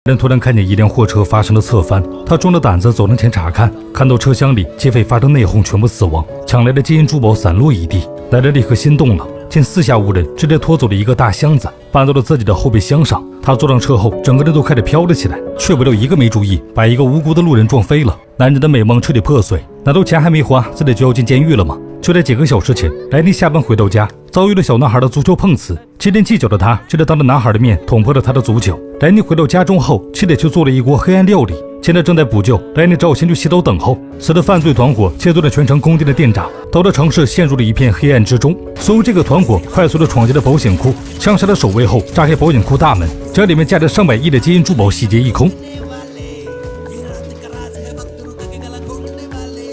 人突然看见一辆货车发生了侧翻，他壮着胆子走上前查看，看到车厢里劫匪发生内讧，全部死亡，抢来的金银珠宝散落一地。来人立刻心动了，见四下无人，直接拖走了一个大箱子，搬到了自己的后备箱上。他坐上车后，整个人都开始飘了起来，却不料一个没注意，把一个无辜的路人撞飞了。男人的美梦彻底破碎，难道钱还没花，自己就要进监狱了吗？就在几个小时前，莱尼下班回到家，遭遇了小男孩的足球碰瓷，机灵计较的他，就在当着男孩的面捅破了他的足球。莱尼回到家中后，气得去做了一锅黑暗料理。现在正在补救，莱尼只好先去洗澡等候。此时犯罪团伙切断了全城供电的电闸，导致城市陷入了一片黑暗之中。随后这个团伙快速的闯进了保险库，枪杀了守卫后炸开保险库大门，将里面价值上百亿的金银珠宝洗劫一空。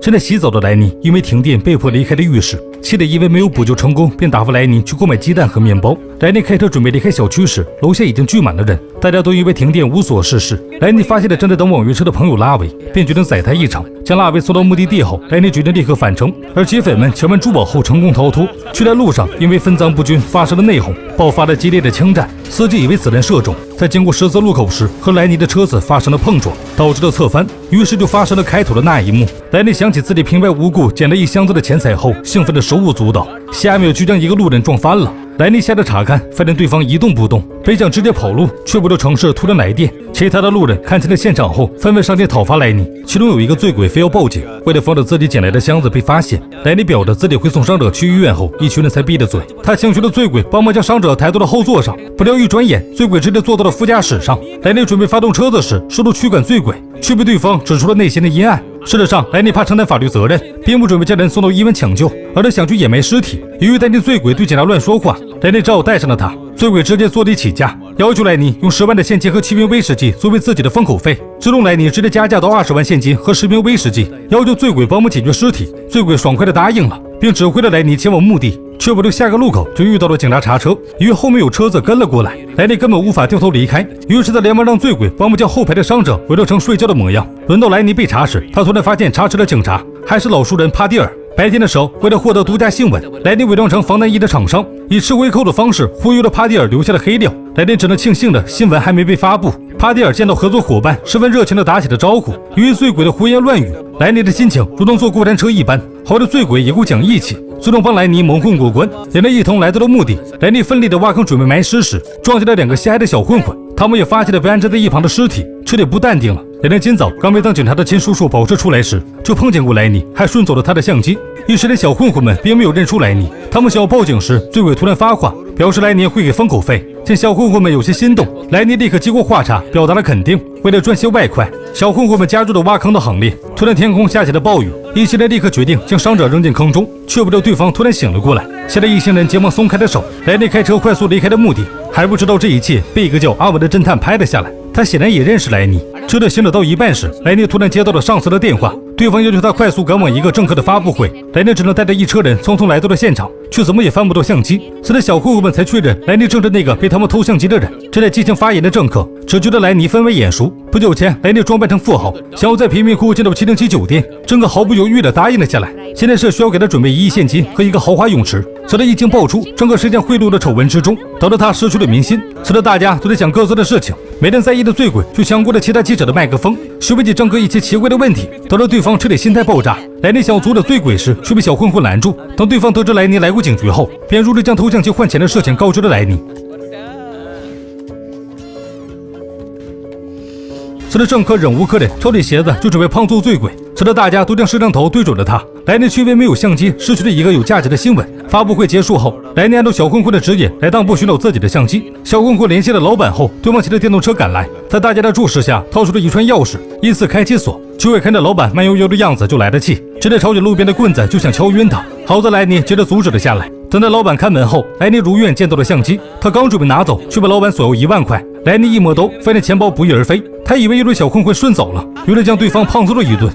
正在洗澡的莱尼因为停电被迫离开了浴室，气得因为没有补救成功，便打发莱尼去购买鸡蛋和面包。莱尼开车准备离开小区时，楼下已经聚满了人，大家都因为停电无所事事。莱尼发现了正在等网约车的朋友拉维，便决定宰他一场。将拉维送到目的地后，莱尼决定立刻返程，而劫匪们抢完珠宝后成功逃脱。去在路上，因为分赃不均发生了内讧，爆发了激烈的枪战。司机以为此人射中，在经过十字路口时和莱尼的车子发生了碰撞，导致了侧翻，于是就发生了开头的那一幕。莱尼想起自己平白无故捡了一箱子的钱财后，兴奋的手舞足蹈，下一秒就将一个路人撞翻了。莱尼下着查看，发现对方一动不动，本想直接跑路，却不料城市突然来电。其他的路人看清了现场后，纷纷上前讨伐莱尼，其中有一个醉鬼非要报警。为了防止自己捡来的箱子被发现，莱尼表着自己会送伤者去医院后，一群人才闭了嘴。他请求了醉鬼帮忙将伤者抬到了后座上，不料一转眼，醉鬼直接坐到了副驾驶上。莱尼准备发动车子时，试图驱赶醉鬼，却被对方指出了内心的阴暗。事实上，莱尼怕承担法律责任，并不准备将人送到医院抢救，而是想去掩埋尸体。由于担心醉鬼对警察乱说话，莱尼只好带上了他。醉鬼直接坐地起价，要求莱尼用10万的现金和7瓶威士忌作为自己的封口费。最终莱尼直接加价到20万现金和10瓶威士忌，要求醉鬼帮忙解决尸体。醉鬼爽快地答应了，并指挥了莱尼前往目的。却不料下个路口就遇到了警察查车，因为后面有车子跟了过来，莱尼根本无法掉头离开，于是他连忙让醉鬼帮忙将后排的伤者伪装成睡觉的模样。轮到莱尼被查时，他突然发现查车的警察还是老熟人帕蒂尔。白天的时候，为了获得独家新闻，莱尼伪装成防弹衣的厂商，以吃回扣的方式忽悠了帕蒂尔留下了黑料。莱尼只能庆幸的新闻还没被发布。帕蒂尔见到合作伙伴，十分热情地打起了招呼。由于醉鬼的胡言乱语，莱尼的心情如同坐过山车一般，好的醉鬼也够讲义气，最终帮莱尼蒙混过关。两人一同来到了目的，莱尼奋力地挖坑准备埋尸时，撞见了2个心爱的小混混，他们也发现了被安置在一旁的尸体，彻底不淡定了。两人今早刚被当警察的秦叔叔保释出来时，就碰见过莱尼，还顺走了他的相机。一时的小混混们并没有认出莱尼，他们想要报警时，醉鬼突然发话，表示莱尼会给封口费。见小混混们有些心动，莱尼立刻接过话茬，表达了肯定。为了赚些外快，小混混们加入了挖坑的行列。突然天空下起了暴雨，一行人立刻决定将伤者扔进坑中，却不料对方突然醒了过来。吓得一行人急忙松开了手，莱尼开车快速离开了目的，还不知道这一切被一个叫阿文的侦探拍了下来。他显然也认识莱尼。车子行驶到一半时，莱尼突然接到了上司的电话，对方要求他快速赶往一个政客的发布会。莱尼只能带着一车人匆匆来到了现场，却怎么也翻不到相机。此时小混混们才确认莱尼正是那个被他们偷相机的人。正在进行发言的政客只觉得莱尼分外眼熟。不久前，莱尼装扮成富豪，想要在贫民窟建造707酒店，政客毫不犹豫地答应了下来。现在是需要给他准备1亿现金和一个豪华泳池。此时一经爆出，政客实际上贿赂的丑闻之中，导致他失去了民心。此时大家都在想各自的事情，没人在意的醉鬼却抢过了其他记者的麦克风，询问起政客一些奇怪的问题，导致对方彻底心态爆炸。莱尼想要阻止醉鬼时，却被小混混拦住。等对方得知莱尼来过警局后，便如实将偷相机换钱的事情告知了莱尼。此时政客忍无可忍，抄起鞋子就准备胖揍醉鬼。此时大家都将摄像头对准了他，莱尼却因为没有相机，失去了一个有价值的新闻。发布会结束后，莱尼按照小混混的指引来当铺寻找自己的相机。小混混联系了老板后，对方骑着电动车赶来，在大家的注视下掏出了一串钥匙，依次开启锁。酒鬼看着老板慢悠悠的样子就来了气，直接抄起路边的棍子就想敲晕他。好在莱尼接着阻止了下来。等待老板看门后，莱尼如愿见到了相机，他刚准备拿走，却被老板索要1万块。莱尼一摸兜，发现钱包不翼而飞，他以为一堆小混混顺走了，于是将对方胖揍了一顿。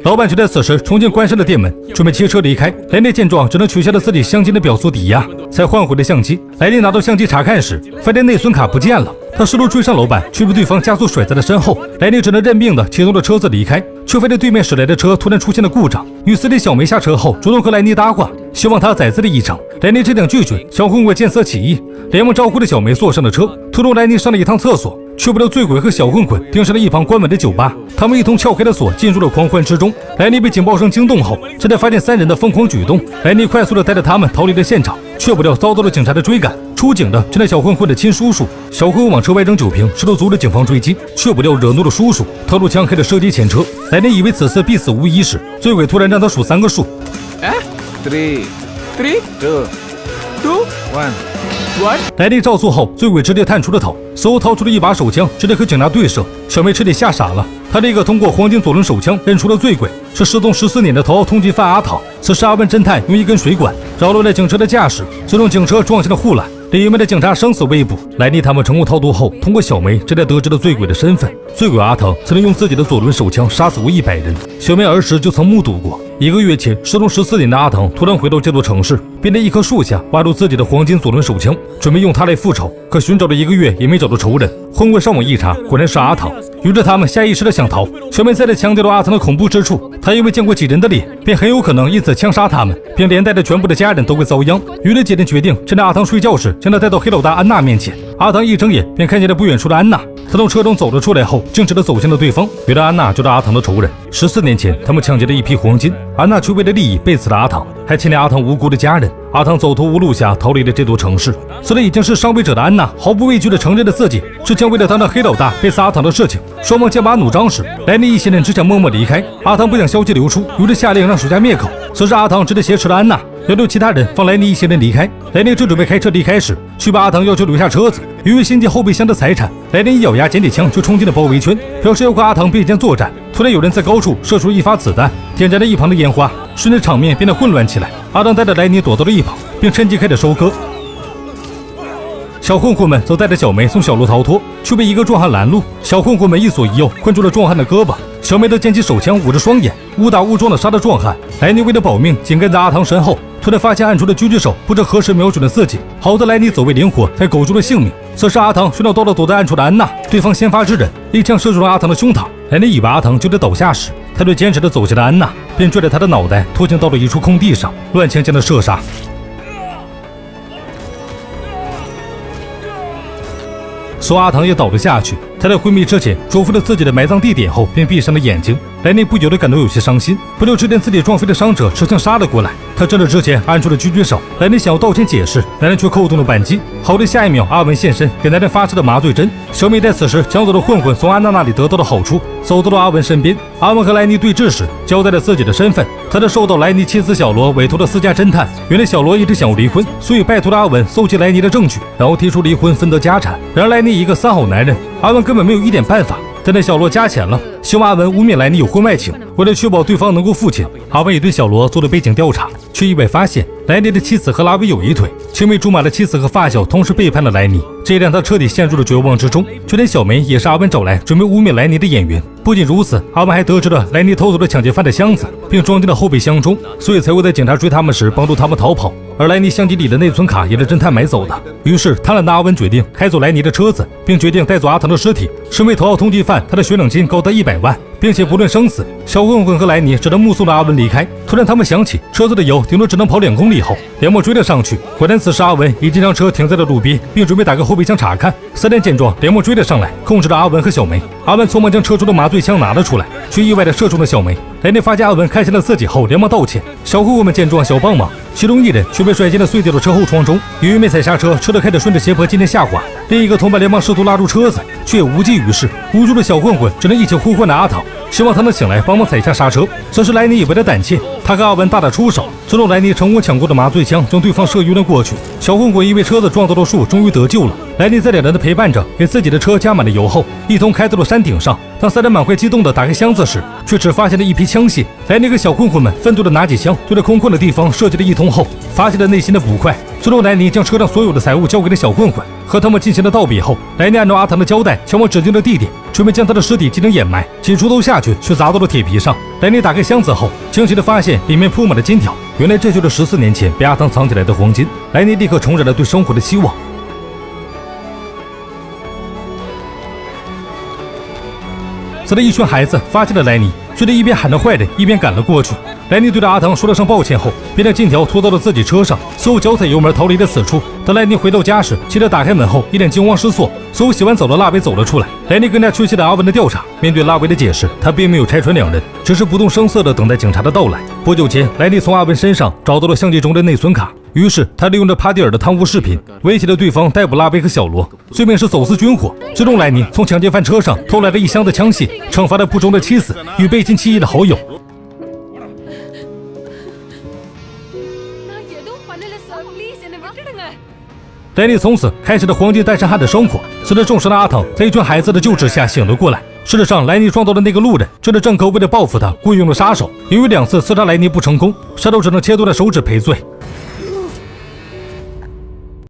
老板却在此时重新关上了店门，准备骑车离开。莱尼见状，只能取下了自己相机的表速抵押，才换回了相机。莱尼拿到相机查看时，发现内存卡不见了。他试图追上老板，却被对方加速甩在了身后。莱尼只能认命的启动了车子离开，却发现对面驶来的车突然出现了故障。女司机小梅下车后，主动和莱尼搭话，希望他载自己一程。莱尼这样拒绝，小混混见色起意，连忙招呼着小梅坐上了车。途中，莱尼上了一趟厕所，却不料醉鬼和小混混盯上了一旁关门的酒吧，他们一同撬开了锁，进入了狂欢之中。莱尼被警报声惊动后，这才发现3人的疯狂举动。莱尼快速的带着他们逃离了现场，却不料遭到了警察的追赶。出警的是那小混混的亲叔叔，小混混往车外扔酒瓶，试图阻止警方追击，却不料惹怒了叔叔，掏出枪开始射击前车。莱尼以为此次必死无疑时，醉鬼突然让他数3个数。3, 2, 1。莱尼照做后，醉鬼直接探出了头，随后掏出了一把手枪，直接和警察对射。小梅彻底吓傻了，她立刻通过黄金左轮手枪认出了醉鬼是失踪14年的头号通缉犯阿唐。此时阿文侦探用一根水管扰乱了警车的驾驶，最终警车撞向了护栏，里面的警察生死未卜。莱尼他们成功逃脱后，通过小梅这才得知了醉鬼的身份。醉鬼阿唐曾经用自己的左轮手枪杀死过100人，小梅儿时就曾目睹过。1个月前失踪14年的阿唐突然回到这座城市，便在一棵树下挖出自己的黄金左轮手枪，准备用它来复仇。可寻找了1个月也没找到仇人，混混上网一查，果然是阿唐。于是他们下意识的想逃。小梅再次强调了阿唐的恐怖之处，他因为见过几人的脸，便很有可能因此枪杀他们，并连带着全部的家人都会遭殃。于是几人决定趁着阿唐睡觉时，将他带到黑老大安娜面前。阿唐一睁眼便看见了不远处的安娜，他从车中走了出来后，径直的走向了对方。原来安娜就是阿唐的仇人，14年前他们抢劫了一批黄金，安娜却为了利益背刺了阿唐，还牵连阿唐无辜的家人。阿唐走投无路下逃离了这座城市。此时已经是上位者的安娜毫不畏惧地承认了自己是将为了当着黑老大背刺阿唐的事情。双方剑拔弩张时，莱尼一行人只想默默离开。阿唐不想消息流出，于是下令让手下灭口。此时阿唐直接挟持了安娜，要求其他人放莱尼一行人离开。莱尼正准备开车离开时，却被阿唐要求留下车子。由于心系后备箱的财产，莱尼一咬牙捡起枪就冲进了包围圈，表示要和阿唐并肩作战。突然有人在高处射出了一发子弹，点燃了一旁的烟花，瞬间场面变得混乱起来。阿唐带着莱尼躲到了一旁，并趁机开始收割。小混混们则带着小梅从小路逃脱，却被一个壮汉拦路。小混混们一左一右困住了壮汉的胳膊，小梅则捡起手枪捂着双眼，误打误撞地杀了壮汉。莱尼为了保命，紧跟在阿唐身后。突然发现暗处的狙击手不知何时瞄准了自己，好在莱尼走位灵活，才苟住了性命。此时阿唐寻找到了躲在暗处的安娜，对方先发制人，一枪射中了阿唐的胸膛。莱尼以为阿唐就得倒下时，他对坚持地走向了安娜，便拽着她的脑袋拖进到了一处空地上，乱枪将她射杀。说阿唐也倒了下去，他在昏迷之前嘱咐了自己的埋葬地点后，便闭上了眼睛。莱尼不由得感到有些伤心，不料这天自己撞飞的伤者持枪杀了过来，他趁着之前按住了狙击手。莱尼想要道歉解释，男人却扣动了扳机。好的，下一秒阿文现身，给男人发射了麻醉针。小美在此时抢走了混混从安娜那里得到的好处，走到了阿文身边。阿文和莱尼对峙时，交代了自己的身份，他是受到莱尼妻子小罗委托的私家侦探。原来小罗一直想要离婚，所以拜托了阿文搜集莱尼的证据，然后提出离婚分得家产。然而莱尼一个3好男人，阿文根本没有一点办法。但那小罗加钱了，希望阿文污蔑莱尼有婚外情。为了确保对方能够付钱，阿文也对小罗做了背景调查，却意外发现莱尼的妻子和拉维有一腿。青梅竹马的妻子和发小同时背叛了莱尼，这也让他彻底陷入了绝望之中。就连小梅也是阿文找来准备污蔑莱尼的演员。不仅如此，阿文还得知了莱尼偷走了抢劫犯的箱子，并装进了后备箱中，所以才会在警察追他们时帮助他们逃跑。而莱尼相机里的内存卡也是侦探买走的。于是贪婪的阿文决定开走莱尼的车子，并决定带走阿唐的尸体。身为头号通缉犯，他的悬赏金高达100万，并且不论生死，小混混和莱尼只能目送着阿文离开。突然他们想起车子的油顶多只能跑2公里后，连忙追了上去。果然此时阿文已经将车停在了路边，并准备打开后备箱查看。3人见状连忙追了上来，控制了阿文和小梅。阿文匆忙将车中的麻醉枪拿了出来，却意外地射中了小梅。莱尼发现阿文看见了自己后，连忙道歉。小混混们见状想帮忙，其中一人却被甩进了碎掉的车后窗中。由于没踩刹车，车子开始顺着斜坡渐渐下滑。另一个同伴连忙试图拉住车子，却也无济于事。无助的小混混只能一起呼唤着阿唐，希望他能醒来帮忙踩下刹车。此时莱尼也为了胆怯，他和阿文大打出手，最终莱尼成功抢过的麻醉枪将对方射晕了过去。小混混因为车子撞到了树，终于得救了。莱尼在2人的陪伴着，给自己的车加满了油后，一同开到了山顶上。当3人满怀激动地打开箱子时，却只发现了一批枪械。莱尼和小混混们愤怒地拿起枪，对着空旷的地方射击了一通后，发现了内心的不快。最终莱尼将车上所有的财物交给了小混混，和他们进行了道别后，莱尼按照阿唐的交代前往指定的地点，准备将他的尸体进行掩埋。几锄头下去，却砸到了铁皮上。莱尼打开箱子后，惊奇地发现里面铺满了金条，原来这就是14年前被阿唐藏起来的黄金。莱尼立刻重燃了对生活的希望。此时一群孩子发现了莱尼，却得一边喊着坏人，一边赶了过去。莱尼对着阿唐说了声抱歉后，便将金条拖到了自己车上，随后脚踩油门逃离了此处。等莱尼回到家时，妻子打开门后一脸惊慌失措。随后洗完澡的拉维走了出来，莱尼更加确切的阿文的调查。面对拉维的解释，他并没有拆穿两人，只是不动声色地等待警察的到来。不久前，莱尼从阿文身上找到了相机中的内存卡，于是他利用着帕蒂尔的贪污视频，威胁了对方逮捕拉维和小罗，罪名是走私军火。最终，莱尼从抢劫犯车上偷来了一箱的枪械，惩罚了不忠的妻子与背信弃义的好友。莱尼从此开始了黄金单身汉的生活。随着重伤的阿唐在一群孩子的救治下醒了过来。事实上，莱尼撞到的那个路人正是郑科为了报复他雇佣了杀手，由于2次刺杀莱尼不成功，杀手只能切断了手指赔罪。